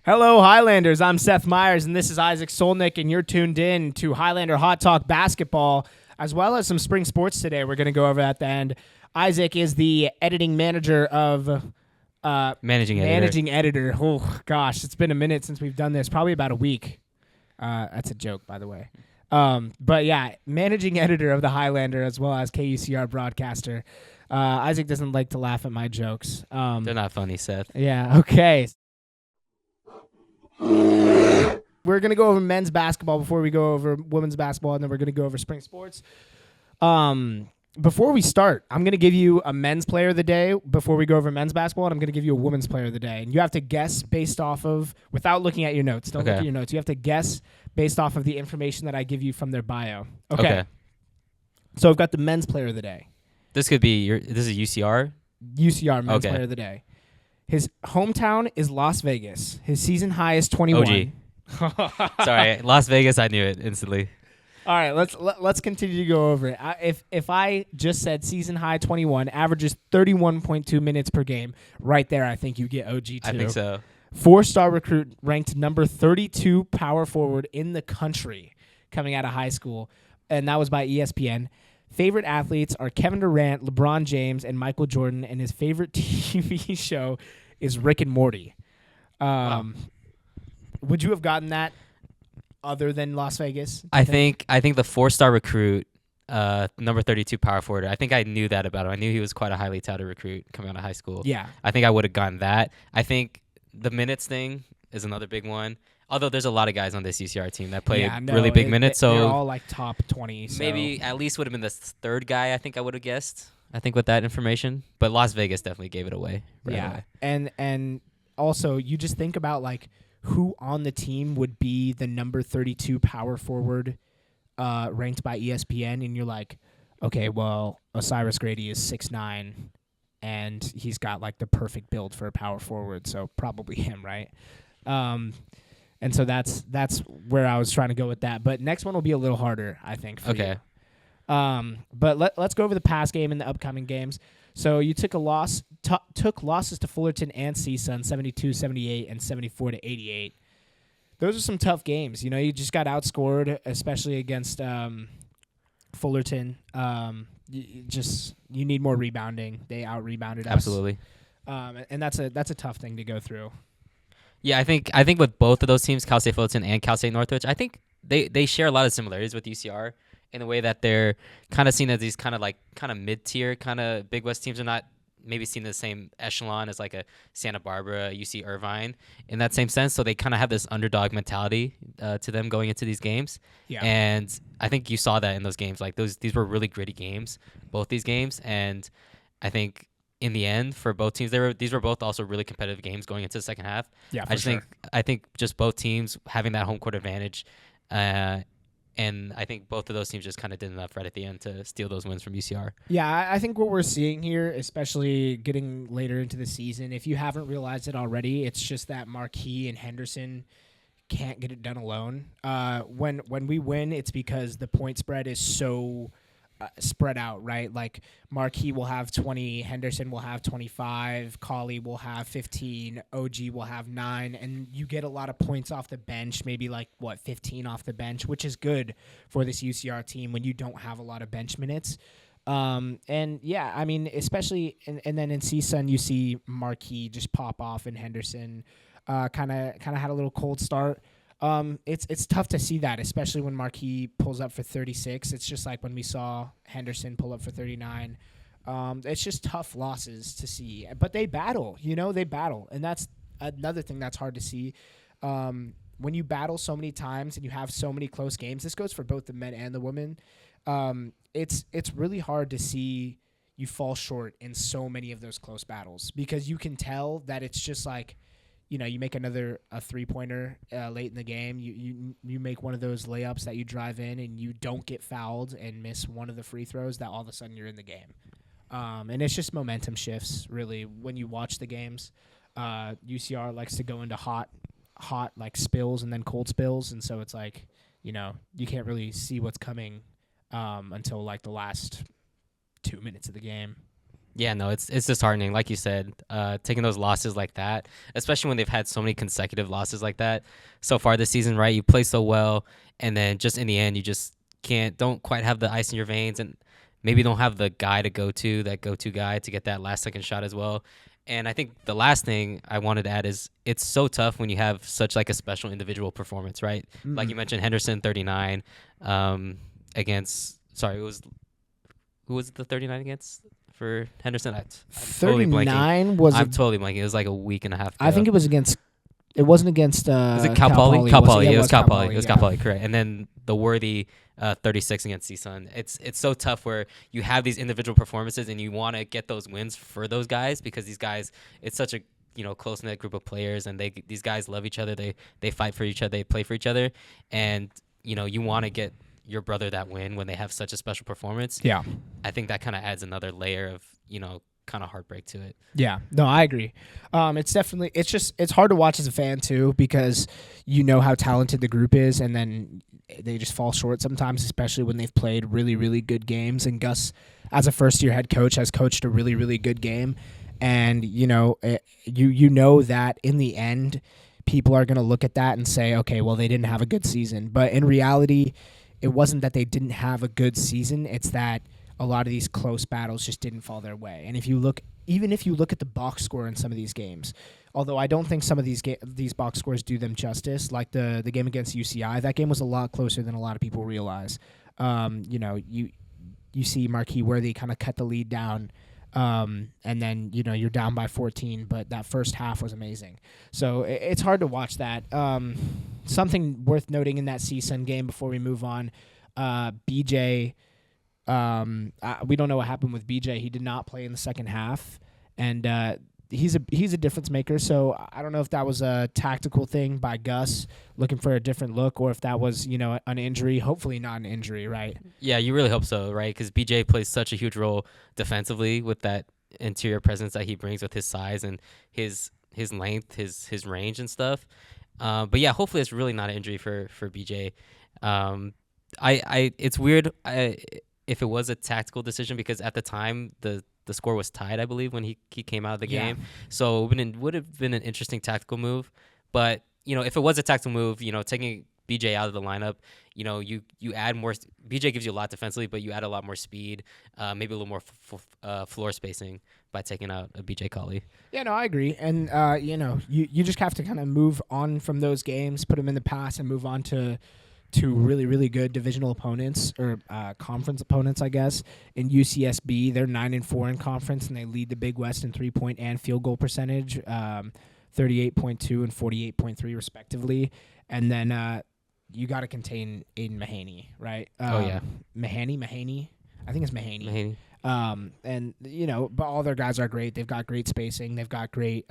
Hello, Highlanders. I'm Seth Myers, and this is Isaac Solnick, and you're tuned in to Highlander Hot Talk Basketball, as well as some spring sports today. We're going to go over at the end. Isaac is the editing manager of... Managing editor. Oh, gosh, it's been a minute since we've done this. Probably about a week. That's a joke, by the way. But yeah, managing editor of the Highlander, as well as KUCR broadcaster. Isaac doesn't like to laugh at my jokes. They're not funny, Seth. Yeah, okay. We're going to go over men's basketball before we go over women's basketball, and then we're going to go over spring sports. Before we start, I'm going to give you a men's player of the day before we go over men's basketball, and I'm going to give you a women's player of the day. And you have to guess based off of, without looking at your notes. Don't look at your notes. You have to guess based off of the information that I give you from their bio. Okay. So I've got the men's player of the day. This could be this is UCR? UCR men's player of the day. His hometown is Las Vegas. His season high is 21. OG. Sorry, Las Vegas, I knew it instantly. All right, let's continue to go over it. If I just said season high 21, averages 31.2 minutes per game, right there I think you get OG too. I think so. 4-star recruit, ranked number 32 power forward in the country coming out of high school, and that was by ESPN. Favorite athletes are Kevin Durant, LeBron James, and Michael Jordan, and his favorite TV show is Rick and Morty. Wow. Would you have gotten that other than Las Vegas? I think the 4-star recruit, number 32 power forward, I think I knew that about him. I knew he was quite a highly touted recruit coming out of high school. Yeah. I think I would have gotten that. I think the minutes thing is another big one. Although there's a lot of guys on this UCR team that play really big minutes. So they're all like top 20. So. Maybe at least would have been the third guy I think I would have guessed. I think with that information. But Las Vegas definitely gave it away. Away. And also you just think about like who on the team would be the number 32 power forward ranked by ESPN, and you're like, okay, well, Osiris Grady is 6'9", and he's got like the perfect build for a power forward, so probably him, right? And so that's where I was trying to go with that. But next one will be a little harder, I think, for you. But let's go over the past game and the upcoming games. So you took took losses to Fullerton and CSUN, 72-78 and 74-88. Those are some tough games. You know, you just got outscored, especially against Fullerton. You need more rebounding. They out-rebounded us. Absolutely. And that's a tough thing to go through. Yeah, I think with both of those teams, Cal State Fullerton and Cal State Northridge, I think they share a lot of similarities with UCR in the way that they're kind of seen as these kind of mid-tier kind of Big West teams. Are not maybe seen in the same echelon as like a Santa Barbara, UC Irvine in that same sense. So they kind of have this underdog mentality to them going into these games. Yeah. And I think you saw that in those games. Like these were really gritty games, both these games. And I think in the end, for both teams, these were both also really competitive games going into the second half. Yeah, I think just both teams having that home court advantage, and I think both of those teams just kind of did enough right at the end to steal those wins from UCR. Yeah, I think what we're seeing here, especially getting later into the season, if you haven't realized it already, it's just that Marquis and Henderson can't get it done alone. When we win, it's because the point spread is so spread out, right? Like Marquis will have 20, Henderson will have 25, Colley will have 15, OG will have 9, and you get a lot of points off the bench, maybe 15 off the bench, which is good for this UCR team when you don't have a lot of bench minutes. And yeah, I mean, especially and then in CSUN you see Marquis just pop off, and Henderson kind of had a little cold start. It's tough to see that, especially when Marquis pulls up for 36. It's just like when we saw Henderson pull up for 39. It's just tough losses to see. But they battle, and that's another thing that's hard to see. When you battle so many times and you have so many close games, this goes for both the men and the women, it's really hard to see you fall short in so many of those close battles, because you can tell that it's just like, you make a 3-pointer late in the game. You make one of those layups that you drive in and you don't get fouled and miss one of the free throws, that all of a sudden you're in the game. And it's just momentum shifts, really, when you watch the games. UCR likes to go into hot like spills and then cold spills, and so it's like, you can't really see what's coming until like the last 2 minutes of the game. Yeah, no, it's disheartening, like you said, taking those losses like that, especially when they've had so many consecutive losses like that so far this season, right? You play so well, and then just in the end, you just don't quite have the ice in your veins, and maybe don't have the guy to go to, that go-to guy to get that last second shot as well. And I think the last thing I wanted to add is it's so tough when you have such like a special individual performance, right? Like you mentioned, Henderson 39 against. Sorry, who was the 39 against? For Henderson, I'm totally blanking. 39 was. I'm totally blanking. It was like a week and a half ago. I think it was against. It wasn't against. Was it Cal Poly? Cal Poly. It was Cal Poly. It was yeah. Cal Poly, correct. And then the worthy 36 against CSUN. It's so tough where you have these individual performances and you want to get those wins for those guys because these guys, it's such a close knit group of players and these guys love each other. They fight for each other. They play for each other, and you want to get your brother that win when they have such a special performance. Yeah. I think that kind of adds another layer of, kind of heartbreak to it. Yeah. No, I agree. It's hard to watch as a fan too because you know how talented the group is and then they just fall short sometimes, especially when they've played really, really good games. And Gus, as a first-year head coach, has coached a really, really good game. And, you know that in the end, people are going to look at that and say, okay, well, they didn't have a good season. But in reality, it wasn't that they didn't have a good season. It's that a lot of these close battles just didn't fall their way. And if you look at the box score in some of these games, although I don't think some of these box scores do them justice, like the game against UCI, that game was a lot closer than a lot of people realize. You see Marquis Worthy kind of cut the lead down, and then you're down by 14, but that first half was amazing. So it's hard to watch that. Something worth noting in that CSUN game before we move on, BJ. We don't know what happened with BJ. He did not play in the second half, and he's a difference maker. So I don't know if that was a tactical thing by Gus looking for a different look, or if that was an injury. Hopefully not an injury, right? Yeah, you really hope so, right? Because BJ plays such a huge role defensively with that interior presence that he brings with his size and his length, his range and stuff. But yeah, hopefully it's really not an injury for BJ. It's weird. If it was a tactical decision, because at the time the score was tied, I believe, when he came out of the game. So it would have been an interesting tactical move. But, if it was a tactical move, taking BJ out of the lineup, you add more. BJ gives you a lot defensively, but you add a lot more speed, maybe a little more floor spacing by taking out a BJ Colley. Yeah, no, I agree. And, you just have to kind of move on from those games, put them in the past, and move on to really, really good divisional opponents or conference opponents, I guess. In UCSB, they're 9-4 in conference, and they lead the Big West in 3-point and field goal percentage, 38.2 and 48.3 respectively. And then you got to contain Aiden Mahaney, right? Mahaney. I think it's Mahaney. And but all their guys are great. They've got great spacing. They've got great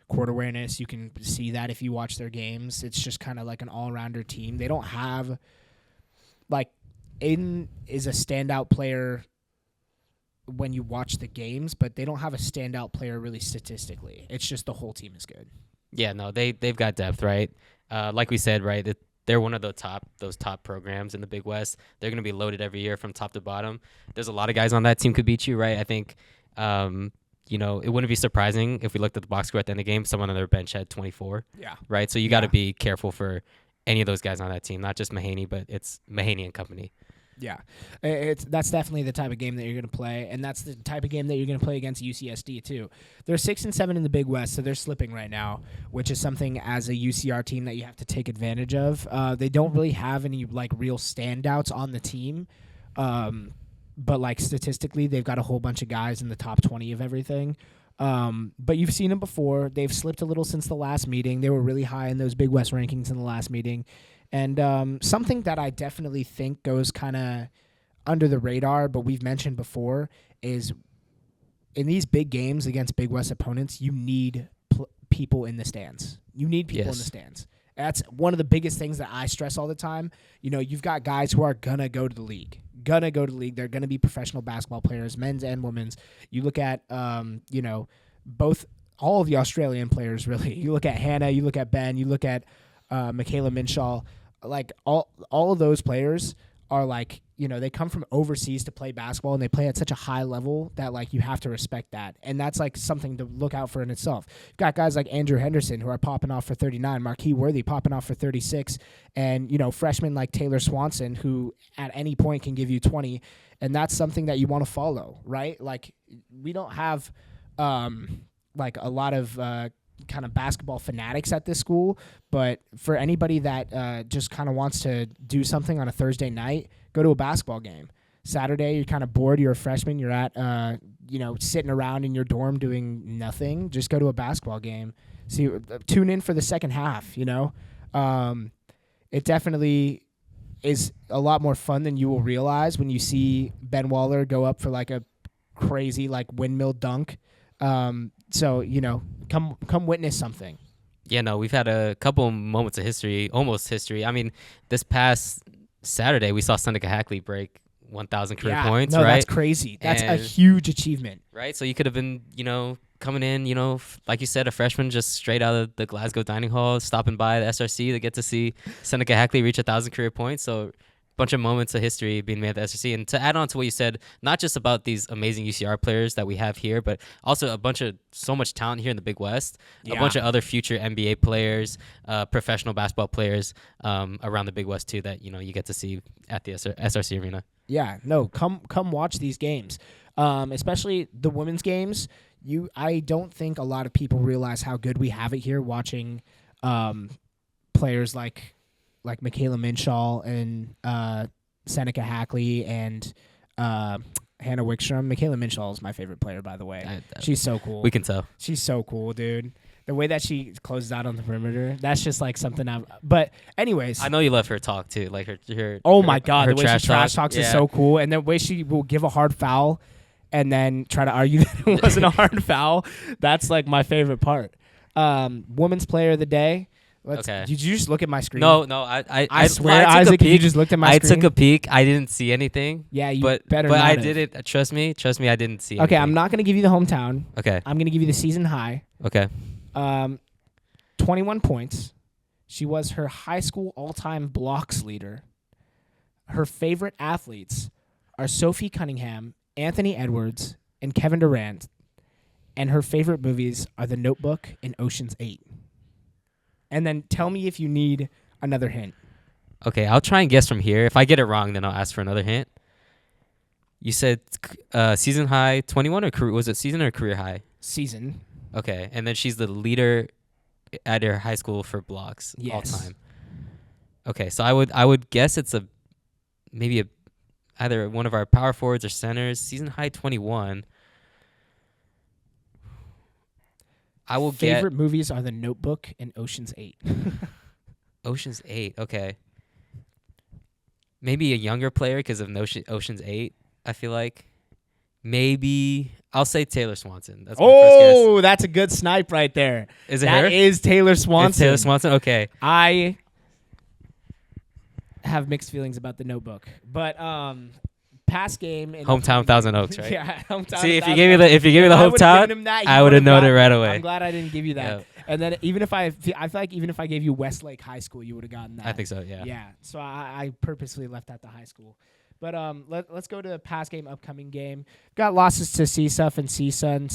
court awareness. You can see that if you watch their games. It's just kind of like an all-rounder team. They don't have Aiden is a standout player when you watch the games, but they don't have a standout player really statistically. It's just the whole team is good. Yeah, no, they've got depth, right? Like we said, right, they're one of those top programs in the Big West. They're going to be loaded every year from top to bottom. There's a lot of guys on that team could beat you, right? I think it wouldn't be surprising if we looked at the box score at the end of the game, someone on their bench had 24. Yeah. Right? So you got to be careful for any of those guys on that team, not just Mahaney, but it's Mahaney and company. Yeah. That's definitely the type of game that you're going to play, and that's the type of game that you're going to play against UCSD too. They're 6-7 in the Big West, so they're slipping right now, which is something as a UCR team that you have to take advantage of. They don't really have any real standouts on the team. But statistically, they've got a whole bunch of guys in the top 20 of everything. But you've seen them before. They've slipped a little since the last meeting. They were really high in those Big West rankings in the last meeting. And something that I definitely think goes kind of under the radar, but we've mentioned before, is in these big games against Big West opponents, you need people in the stands. You need people in the stands. That's one of the biggest things that I stress all the time. You've got guys who are going to go to the league. They're going to be professional basketball players, men's and women's. You look at, both all of the Australian players, really. You look at Hannah, you look at Ben, you look at Michaela Minshaw. All of those players are they come from overseas to play basketball, and they play at such a high level that like you have to respect that, and that's like something to look out for in itself. You've got guys like Andrew Henderson who are popping off for 39, Marquis Worthy popping off for 36, and freshmen like Taylor Swanson who at any point can give you 20, and that's something that you want to follow, right? Like we don't have like a lot of kind of basketball fanatics at this school, but for anybody that just kind of wants to do something on a Thursday night, go to a basketball game. Saturday, you're kind of bored, you're a freshman, you're at sitting around in your dorm doing nothing, just go to a basketball game. See, tune in for the second half. It definitely is a lot more fun than you will realize when you see Ben Waller go up for like a crazy like windmill dunk. So come witness something. Yeah, no, we've had a couple moments of history, almost history. I mean, this past Saturday, we saw Solnick Hackley break 1,000 career points, no, right? That's crazy. That's a huge achievement. Right? So you could have been, coming in, like you said, a freshman just straight out of the Glasgow dining hall, stopping by the SRC to get to see Solnick Hackley reach 1,000 career points. So bunch of moments of history being made at the SRC. And to add on to what you said, not just about these amazing UCR players that we have here, but also so much talent here in the Big West, a bunch of other future NBA players, professional basketball players around the Big West too that, you get to see at the SRC arena. Yeah, no, come watch these games, especially the women's games. I don't think a lot of people realize how good we have it here watching players like Michaela Minshaw and Seneca Hackley and Hannah Wickstrom. Michaela Minshaw is my favorite player, by the way. She's so cool. We can tell. She's so cool, dude. The way that she closes out on the perimeter, that's just like something But anyways. I know you love her talk, too. Like her oh, my God. The way she trash talks is so cool. And the way she will give a hard foul and then try to argue that it wasn't a hard foul. That's like my favorite part. Women's player of the day. Okay. Did you just look at my screen? No. I swear, Isaac, you just looked at my screen. I took a peek. I didn't see anything. Yeah, but I didn't. Trust me, I didn't see anything. Okay, I'm not going to give you the hometown. Okay. I'm going to give you the season high. Okay. 21 points. She was her high school all-time blocks leader. Her favorite athletes are Sophie Cunningham, Anthony Edwards, and Kevin Durant. And her favorite movies are The Notebook and Ocean's 8. And then tell me if you need another hint. Okay, I'll try and guess from here. If I get it wrong, then I'll ask for another hint. You said season high 21 or was it season or career high? Season. Okay, and then she's the leader at her high school for blocks all time. Okay, so I would guess it's either one of our power forwards or centers. Season high 21. I will Favorite movies are The Notebook and Ocean's 8. Ocean's 8, okay. Maybe a younger player because of Ocean's 8, I feel like. Maybe I'll say Taylor Swanson. That's my first guess. Oh, that's a good snipe right there. Is it her? That is Taylor Swanson. It's Taylor Swanson? Okay. I have mixed feelings about The Notebook. But past game hometown Thousand Oaks, right? Yeah, hometown. See, if you gave me the hometown, I would have known it right away. I'm glad I didn't give you that. Yeah. And then I feel like even if I gave you Westlake High School, you would have gotten that. I think so. Yeah. Yeah. So I purposely left out the high school. But let's go to the past game, upcoming game. Got losses to CSUF and CSUN,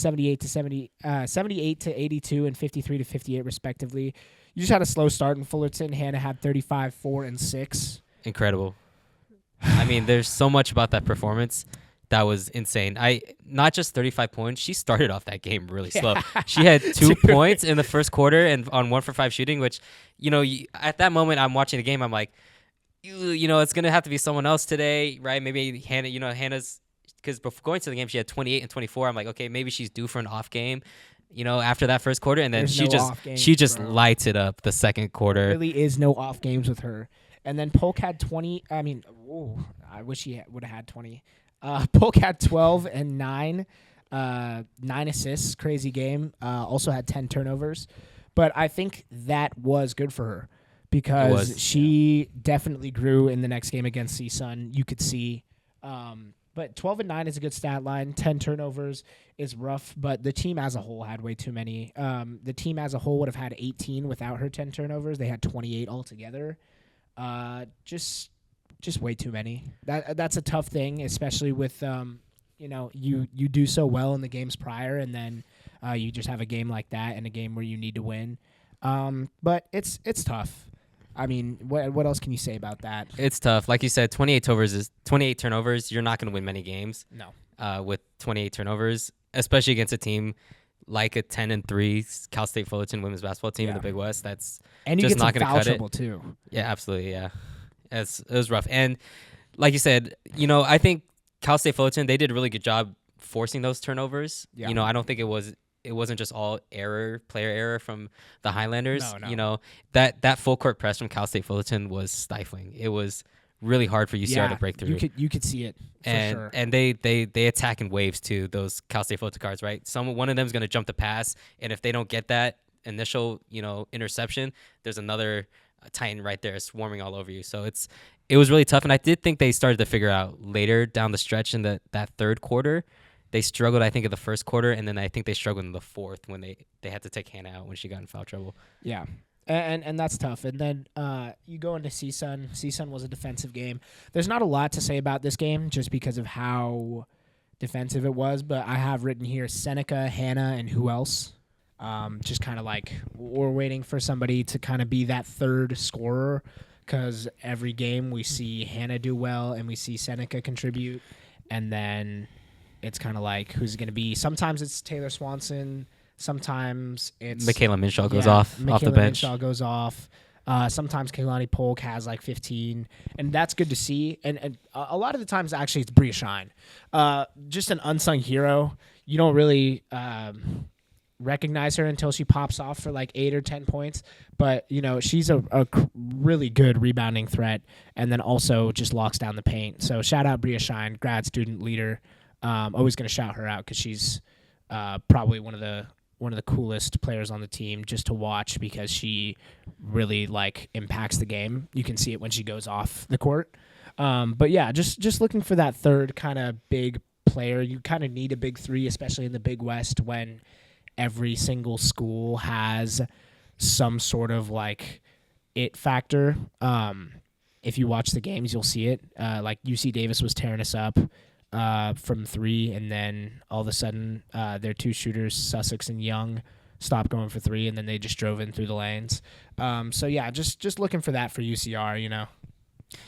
78 to 82 and 53 to 58 respectively. You just had a slow start in Fullerton. Hannah had 35, 4, and 6. Incredible. I mean, there's so much about that performance that was insane. Not just 35 points. She started off that game really slow. She had 2 points in the first quarter and on 1 for 5 shooting, which, at that moment I'm watching the game, I'm like, it's going to have to be someone else today, right? Maybe Hannah, Hannah's, because before going to the game, she had 28 and 24. I'm like, okay, maybe she's due for an off game, after that first quarter. And then she just lights it up the second quarter. There really is no off games with her. And then Polk had 20. I mean, I wish he would have had 20. Polk had 12 and 9. 9 assists, crazy game. Also had 10 turnovers. But I think that was good for her because she definitely grew in the next game against CSUN. You could see. But 12 and 9 is a good stat line. 10 turnovers is rough, but the team as a whole had way too many. The team as a whole would have had 18 without her 10 turnovers. They had 28 altogether. Just just way too many. That's a tough thing, especially with you do so well in the games prior, and then you just have a game like that and a game where you need to win. But it's tough. I mean, what else can you say about that? It's tough. Like you said, 28 turnovers. You're not going to win many games. No. With 28 turnovers, especially against a team like a 10-3 Cal State Fullerton women's basketball team in the Big West. That's and just you not get going to cut foul trouble it. too. Yeah, absolutely. Yeah, it was rough. And like you said, I think Cal State Fullerton, they did a really good job forcing those turnovers. Yeah. I don't think it wasn't just all player error from the Highlanders. No. That full court press from Cal State Fullerton was stifling. It was really hard for UCR to break through. You could see it for sure. And they attack in waves too, those Cal State Fullerton guards, right? One of them is going to jump the pass, and if they don't get that initial interception, there's another Titan right there swarming all over you. So it was really tough, and I did think they started to figure out later down the stretch in that third quarter. They struggled, I think, in the first quarter, and then I think they struggled in the fourth when they had to take Hannah out when she got in foul trouble. Yeah, and that's tough. And then you go into CSUN. CSUN was a defensive game. There's not a lot to say about this game just because of how defensive it was, but I have written here Seneca, Hannah, and who else? Just kind of like we're waiting for somebody to kind of be that third scorer because every game we see Hannah do well and we see Seneca contribute, and then it's kind of like who's going to be. Sometimes it's Taylor Swanson. Sometimes it's Michaela Minshaw goes off the bench. Michaela Minshaw goes off. Sometimes Kaylani Polk has like 15, and that's good to see. And a lot of the times, actually, it's Bria Shine. Just an unsung hero. You don't really recognize her until she pops off for like 8 or 10 points. But, she's a really good rebounding threat, and then also just locks down the paint. So shout out Bria Shine, grad student leader. Always going to shout her out because she's probably one of the coolest players on the team just to watch because she really impacts the game. You can see it when she goes off the court. But yeah, just looking for that third kind of big player. You kind of need a big three, especially in the Big West when every single school has some sort of it factor. If you watch the games, you'll see it. UC Davis was tearing us up from three, and then all of a sudden their two shooters, Sussex and Young, stopped going for three, and then they just drove in through the lanes. So yeah, just looking for that for UCR,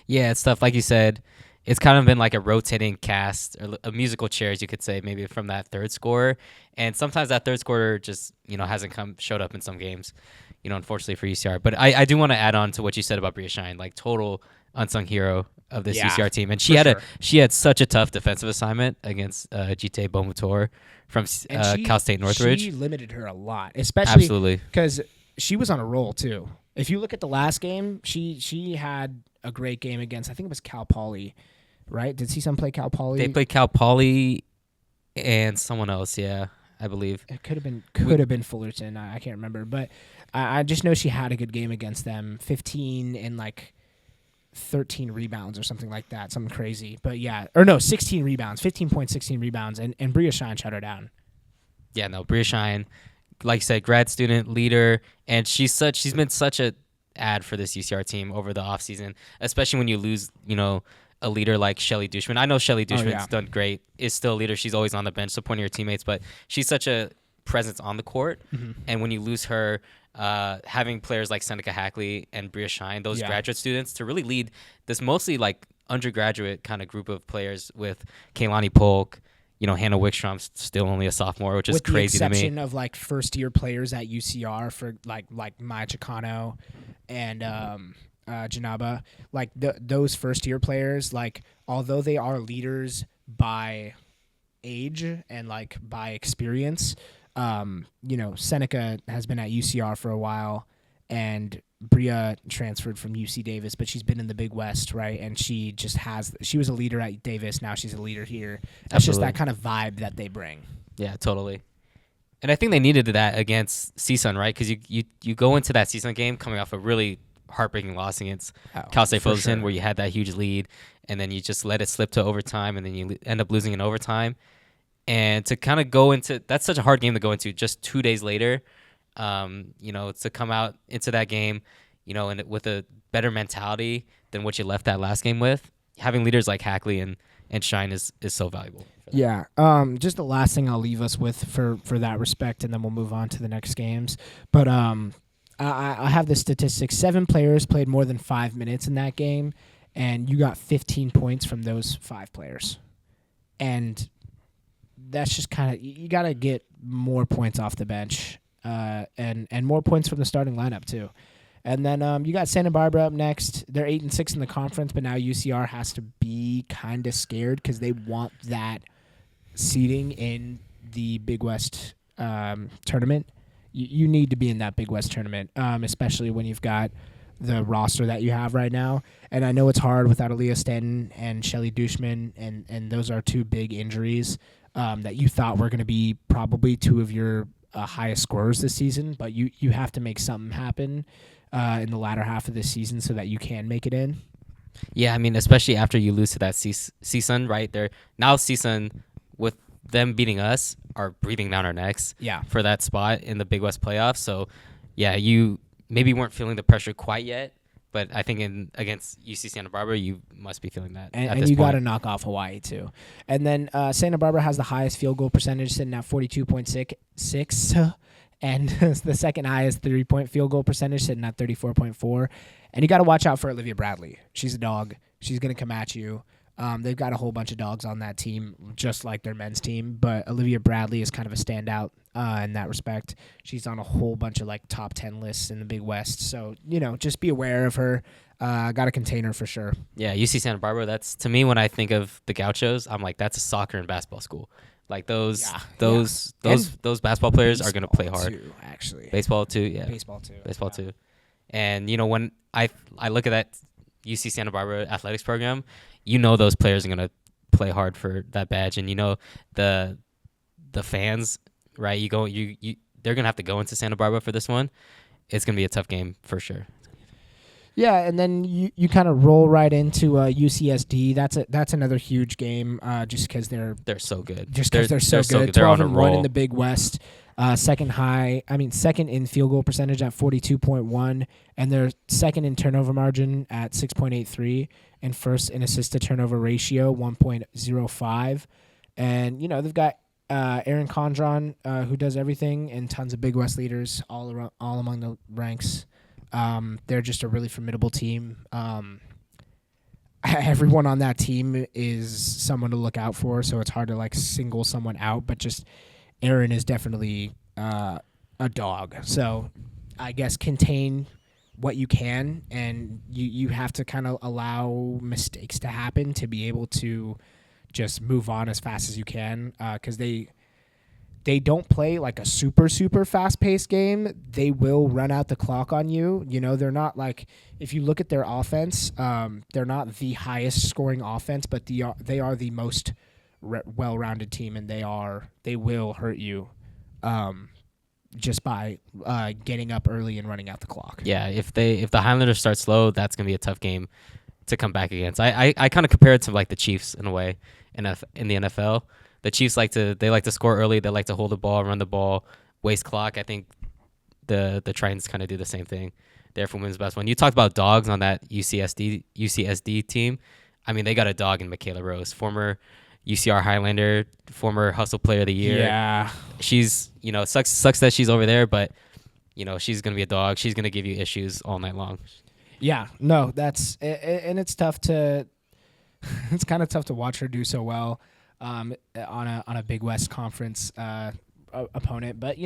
Yeah, it's tough. Like you said, it's kind of been like a rotating cast, or a musical chairs, you could say, maybe from that third scorer. And sometimes that third scorer just, hasn't showed up in some games, unfortunately for UCR. But I do want to add on to what you said about Bria Shine, total unsung hero of this UCR team. And she had such a tough defensive assignment against Jite Bomutor from Cal State Northridge. She limited her a lot, especially because she was on a roll too. If you look at the last game, she had a great game against, I think it was Cal Poly, right? Did CSUN play Cal Poly? They played Cal Poly and someone else, yeah, I believe. It could have been Fullerton. I can't remember, but I just know she had a good game against them. 15 and 13 rebounds or something like that, something crazy. But yeah, or no, 16 rebounds, 15 points, 16 rebounds, and Bria Shine shut her down. Yeah, no, Bria Shine, like you said, grad student, leader, and she's been such a ad for this UCR team over the offseason, especially when you lose, a leader like Shelly Dushman. I know Shelly Dushman's done great, is still a leader. She's always on the bench supporting her teammates, but she's such a presence on the court. Mm-hmm. And when you lose her, having players like Seneca Hackley and Bria Shine, those graduate students, to really lead this mostly undergraduate kind of group of players with Kaylani Polk, Hannah Wickstrom's still only a sophomore, which is crazy to me. With the exception of first year players at UCR for like Maya Chicano and Janaba, those first year players, although they are leaders by age and by experience, Seneca has been at UCR for a while, and Bria transferred from UC Davis, but she's been in the Big West, right? And she was a leader at Davis, now she's a leader here. That's just that kind of vibe that they bring. Yeah, totally. And I think they needed that against CSUN, right? Because you go into that CSUN game coming off a really heartbreaking loss against Cal State Fullerton, where you had that huge lead, and then you just let it slip to overtime, and then you end up losing in overtime. And to kind of go into – that's such a hard game to go into just 2 days later, to come out into that game. and with a better mentality than what you left that last game with, having leaders like Hackley and Shine is so valuable. Yeah. Just the last thing I'll leave us with for that respect, and then we'll move on to the next games. But I have the statistics. 7 players played more than 5 minutes in that game, and you got 15 points from those 5 players. And that's just kind of, you got to get more points off the bench, and more points from the starting lineup too. And then you got Santa Barbara up next. They're 8-6 in the conference, but now UCR has to be kind of scared because they want that seeding in the Big West tournament. You need to be in that Big West tournament, especially when you've got the roster that you have right now. And I know it's hard without Adelia Stanton and Shelly Dushman, and those are 2 big injuries that you thought were going to be probably 2 of your highest scorers this season, but you have to make something happen in the latter half of this season so that you can make it in. Yeah, I mean, especially after you lose to that CSUN, right? They're now CSUN, with them beating us, are breathing down our necks for that spot in the Big West playoffs. So, yeah, you maybe weren't feeling the pressure quite yet, but I think against UC Santa Barbara, you must be feeling that. And you got to knock off Hawaii, too. And then Santa Barbara has the highest field goal percentage, sitting at 42.6. And the second highest 3-point field goal percentage, sitting at 34.4. And you got to watch out for Olivia Bradley. She's a dog. She's going to come at you. They've got a whole bunch of dogs on that team, just like their men's team. But Olivia Bradley is kind of a standout in that respect. She's on a whole bunch of top 10 lists in the Big West. So, just be aware of her. Got to contain her for sure. Yeah, UC Santa Barbara, that's, to me, when I think of the Gauchos, I'm like, that's a soccer and basketball school. Like those basketball players are going to play hard. Too, actually. Baseball too, yeah. Baseball too. And when I look at that UC Santa Barbara athletics program, those players are going to play hard for that badge, and the fans, right? They're going to have to go into Santa Barbara for this one. It's going to be a tough game for sure. Yeah, and then you kind of roll right into UCSD. That's another huge game, just because they're so good. Just because they're so good. 12-1 in the Big West. Second in field goal percentage at 42.1, and they're second in turnover margin at 6.83, and first in assist to turnover ratio 1.05. And they've got Aaron Condron, who does everything, and tons of Big West leaders all among the ranks. They're just a really formidable team. Everyone on that team is someone to look out for, so it's hard to single someone out, but just Aaron is definitely a dog. So I guess contain what you can, and you have to kind of allow mistakes to happen to be able to just move on as fast as you can, because they don't play a super, super fast-paced game. They will run out the clock on you. They're not if you look at their offense, they're not the highest scoring offense, but they are the most well-rounded team, and they will hurt you just by getting up early and running out the clock. Yeah, if the Highlanders start slow, that's going to be a tough game to come back against. I kind of compare it to the Chiefs in a way in the NFL. The Chiefs like to score early. They like to hold the ball, run the ball, waste clock. I think the Tritons kind of do the same thing there for women's basketball. When you talked about dogs on that UCSD team, I mean, they got a dog in Michaela Rose, former UCR Highlander, former Hustle Player of the Year. Yeah, she's sucks that she's over there, but she's gonna be a dog. She's gonna give you issues all night long. Yeah, no, that's and it's tough to it's kind of tough to watch her do so well. On a Big West Conference opponent, but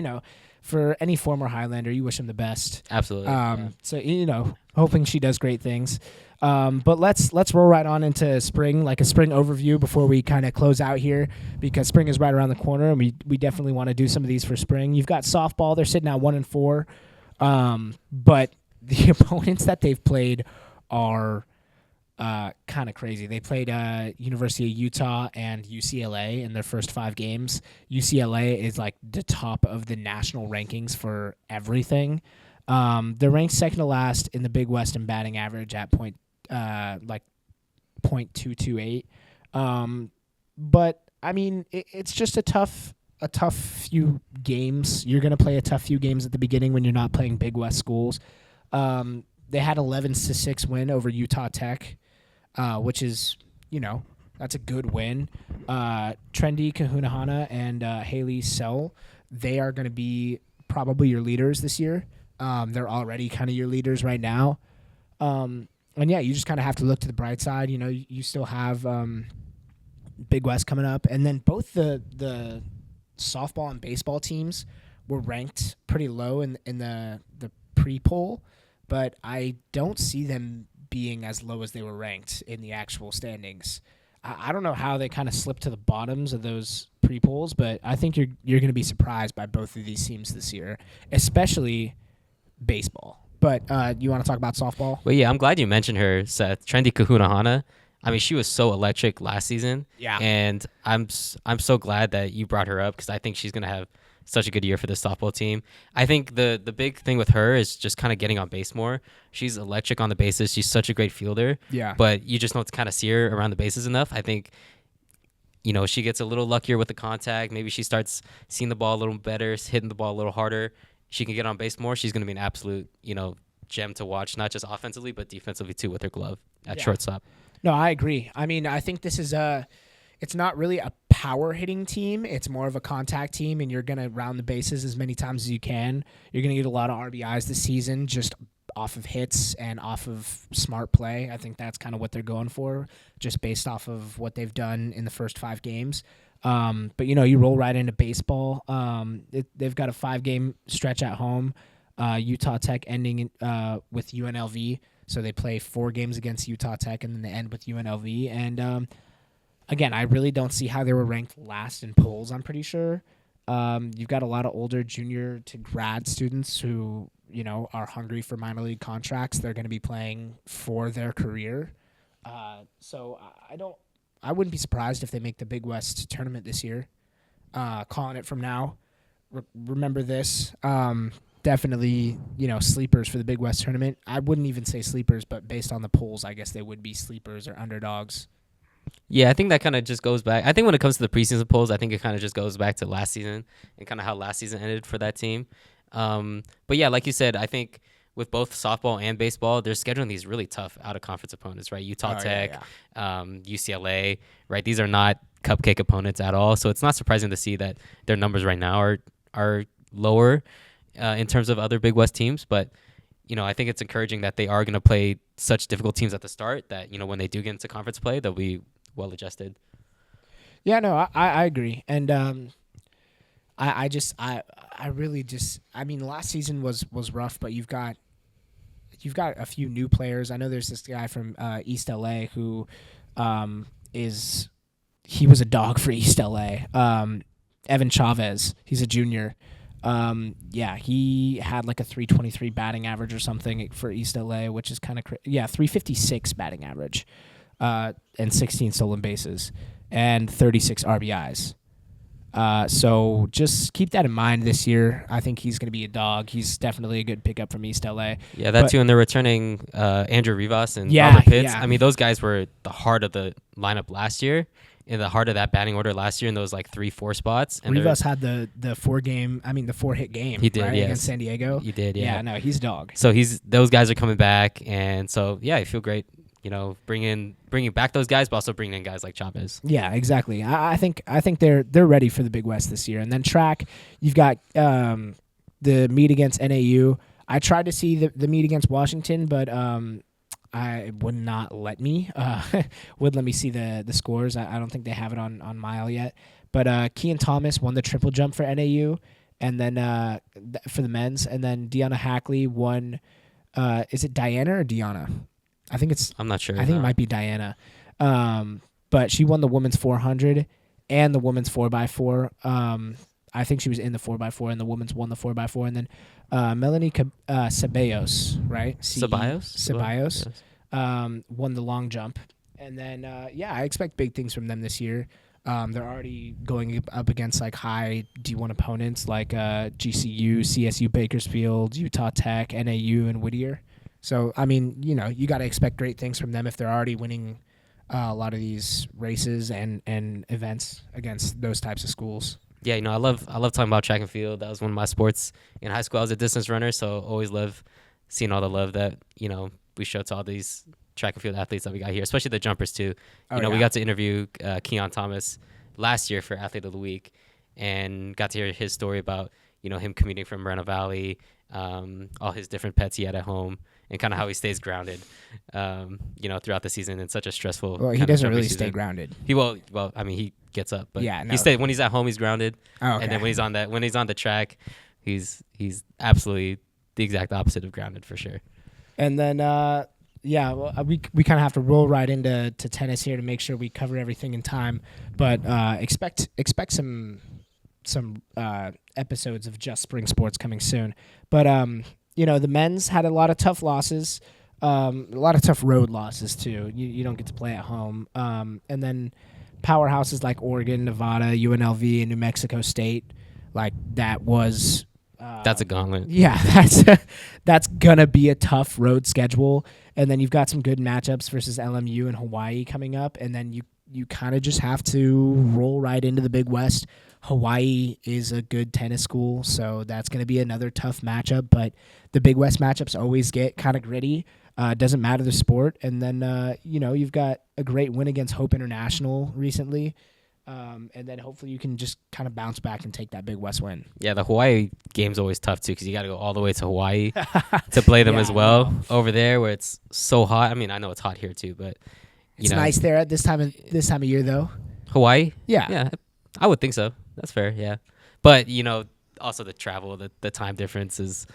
for any former Highlander, you wish him the best. Absolutely. So hoping she does great things. But let's roll right on into spring, a spring overview before we kind of close out here, because spring is right around the corner, and we definitely want to do some of these for spring. You've got softball; they're sitting at 1-4, but the opponents that they've played are kind of crazy. They played University of Utah and UCLA in their first 5 games. UCLA is the top of the national rankings for everything. They're ranked second to last in the Big West in batting average at .228. But I mean, it's just a tough few games. You're gonna play a tough few games at the beginning when you're not playing Big West schools. They had 11-6 win over Utah Tech, which is, that's a good win. Trendy Kahunahana and Haley Sell, they are going to be probably your leaders this year. They're already kind of your leaders right now. And yeah, you just kind of have to look to the bright side. You still have Big West coming up, and then both the softball and baseball teams were ranked pretty low in the pre-poll, but I don't see them being as low as they were ranked in the actual standings. I don't know how they kind of slipped to the bottoms of those pre-polls, but I think you're going to be surprised by both of these teams this year, especially baseball. But you want to talk about softball? Well, yeah, I'm glad you mentioned her, Seth. Trendy Kahunahana. I mean, she was so electric last season. Yeah. And I'm so glad that you brought her up because I think she's going to have such a good year for the softball team. I think the big thing with her is just kind of getting on base more. She's electric on the bases. She's such a great fielder. Yeah. But you just don't kind of see her around the bases enough. I think, she gets a little luckier with the contact. Maybe she starts seeing the ball a little better, hitting the ball a little harder. She can get on base more. She's going to be an absolute, gem to watch, not just offensively, but defensively too with her glove at shortstop. No, I agree. I mean, I think this is it's not really a power hitting team. It's more of a contact team, and you're going to round the bases as many times as you can. You're going to get a lot of RBIs this season just off of hits and off of smart play. I think that's kind of what they're going for, just based off of what they've done in the first 5 games. But, you roll right into baseball. They've got a 5-game stretch at home. Utah Tech ending with UNLV. So they play 4 games against Utah Tech, and then they end with UNLV. And, again, I really don't see how they were ranked last in polls, I'm pretty sure. You've got a lot of older junior to grad students who, are hungry for minor league contracts. They're going to be playing for their career. So I wouldn't be surprised if they make the Big West tournament this year. Calling it from now. Remember this. Definitely, sleepers for the Big West tournament. I wouldn't even say sleepers, but based on the polls, I guess they would be sleepers or underdogs. Yeah, I think that kind of just goes back. I think when it comes to the preseason polls, I think it kind of just goes back to last season and kind of how last season ended for that team. But yeah, like you said, I think with both softball and baseball, they're scheduling these really tough out-of-conference opponents, right? Utah Tech, UCLA, right? These are not cupcake opponents at all. So it's not surprising to see that their numbers right now are lower in terms of other Big West teams. But, I think it's encouraging that they are going to play such difficult teams at the start that, when they do get into conference play, they'll be well-adjusted. Yeah, no, I agree. And I mean, last season was rough, but you've got a few new players. I know there's this guy from East LA who he was a dog for East LA. Evan Chavez, he's a junior. He had like a 323 batting average or something for East LA, which is kind of 356 batting average, and 16 stolen bases and 36 RBIs. So just keep that in mind this year. I think he's going to be a dog. He's definitely a good pickup from East LA. Yeah, that too. And they're returning Andrew Rivas and Robert Pitts. Yeah. I mean, those guys were the heart of the lineup last year, in the heart of that batting order last year in those like 3-4 spots. And Rivas had the 4-hit game. He did, right, yes. Against San Diego. He did, yeah. Yeah, no, he's a dog. So those guys are coming back, and so yeah, I feel great. Bringing back those guys, but also bringing in guys like Chavez. Yeah, exactly. I think they're ready for the Big West this year. And then track, you've got the meet against NAU. I tried to see the meet against Washington, but I would not let me. Would let me see the scores. I don't think they have it on Mile yet. But Kean Thomas won the triple jump for NAU, and then for the men's, and then Deanna Hackley won. Is it Diana or Deanna? I think it's. I'm not sure. I think it might be Diana. But she won the women's 400 and the women's 4x4. I think she was in the 4x4, and the women's won the 4x4. And then Melanie Ceballos, right? Ceballos. Won the long jump. And then, I expect big things from them this year. They're already going up against like high D1 opponents like GCU, CSU, Bakersfield, Utah Tech, NAU, and Whittier. So, I mean, you got to expect great things from them if they're already winning a lot of these races and events against those types of schools. Yeah, I love talking about track and field. That was one of my sports in high school. I was a distance runner, so always love seeing all the love that we show to all these track and field athletes that we got here, especially the jumpers too. We got to interview Keon Thomas last year for Athlete of the Week, and got to hear his story about him commuting from Moreno Valley, all his different pets he had at home, and kind of how he stays grounded, throughout the season in such a stressful. Well, he doesn't really stay grounded. He gets up, but yeah, no. he stays when he's at home. He's grounded, and then when he's on the track, he's absolutely the exact opposite of grounded for sure. And then we kind of have to roll right into tennis here to make sure we cover everything in time, but expect some episodes of Just Spring Sports coming soon. But the men's had a lot of tough losses, a lot of tough road losses too. You don't get to play at home, and then powerhouses like Oregon, Nevada, UNLV, and New Mexico State, like that was. That's a gauntlet. Yeah, that's gonna be a tough road schedule, and then you've got some good matchups versus LMU and Hawaii coming up, and then you kind of just have to roll right into the Big West. Hawaii is a good tennis school, so that's going to be another tough matchup, but the Big West matchups always get kind of gritty. Doesn't matter the sport, and then you've got a great win against Hope International recently. And then hopefully you can just kind of bounce back and take that Big West win. Yeah, the Hawaii game's always tough too because you got to go all the way to Hawaii to play them as well over there where it's so hot. I mean, I know it's hot here too, but it's nice there at this time of year though. Hawaii? Yeah, I would think so. That's fair. Yeah, but also the travel, the time difference is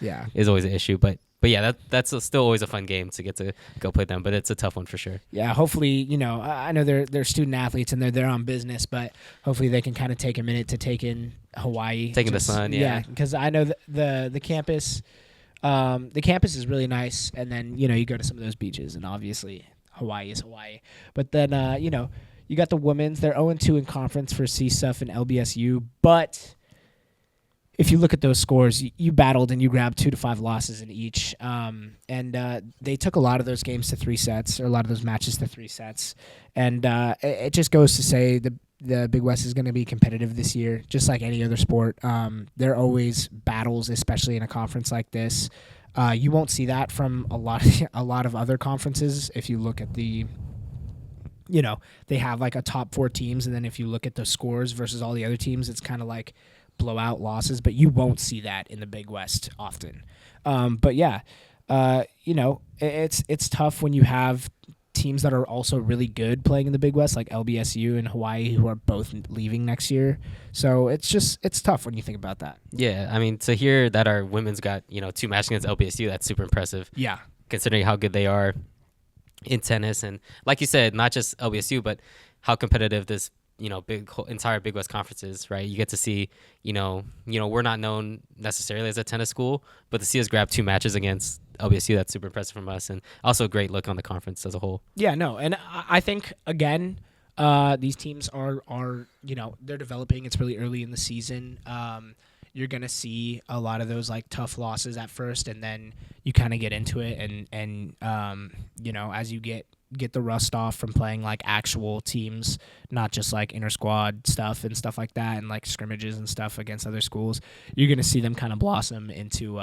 always an issue. But yeah, that's still always a fun game to get to go play them, but it's a tough one for sure. Yeah, hopefully, I know they're student athletes and they're there on business, but hopefully they can kind of take a minute to take in Hawaii. Taking the sun, yeah. Yeah, because I know the campus is really nice, and then, you go to some of those beaches, and obviously Hawaii is Hawaii. But then, you got the women's. They're 0-2 in conference for CSUF and LBSU, but if you look at those scores, you battled and you grabbed 2 to 5 losses in each, and they took a lot of those games to 3 sets, or a lot of those matches to 3 sets, and it just goes to say the Big West is going to be competitive this year, just like any other sport. There are always battles, especially in a conference like this. You won't see that from a lot of other conferences. If you look at the, they have like a top 4 teams, and then if you look at the scores versus all the other teams, it's kind of like blowout losses, but you won't see that in the Big West often. But yeah, it's tough when you have teams that are also really good playing in the Big West, like LBSU and Hawaii, who are both leaving next year. So it's tough when you think about that. Yeah, I mean, to hear that our women's got 2 matches against LBSU, that's super impressive. Yeah, considering how good they are in tennis, and like you said, not just LBSU, but how competitive this entire Big West Conference is, right? You get to see, we're not known necessarily as a tennis school, but to see us grab 2 matches against LBSU, that's super impressive from us, and also a great look on the conference as a whole. Yeah, no, and I think, again, these teams are they're developing. It's really early in the season. You're going to see a lot of those like tough losses at first, and then you kind of get into it, and as you get the rust off from playing like actual teams, not just like inter squad stuff and stuff like that, and like scrimmages and stuff against other schools, you're going to see them kind of blossom into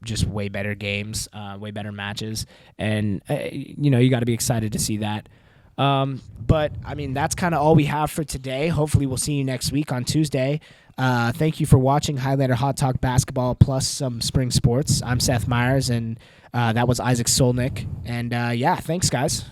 just way better games, way better matches, and you got to be excited to see that. But I mean, that's kind of all we have for today. Hopefully we'll see you next week on Tuesday. Thank you for watching Highlander Hot Talk Basketball plus some spring sports. I'm Seth Myers, and that was Isaac Solnick. And thanks, guys.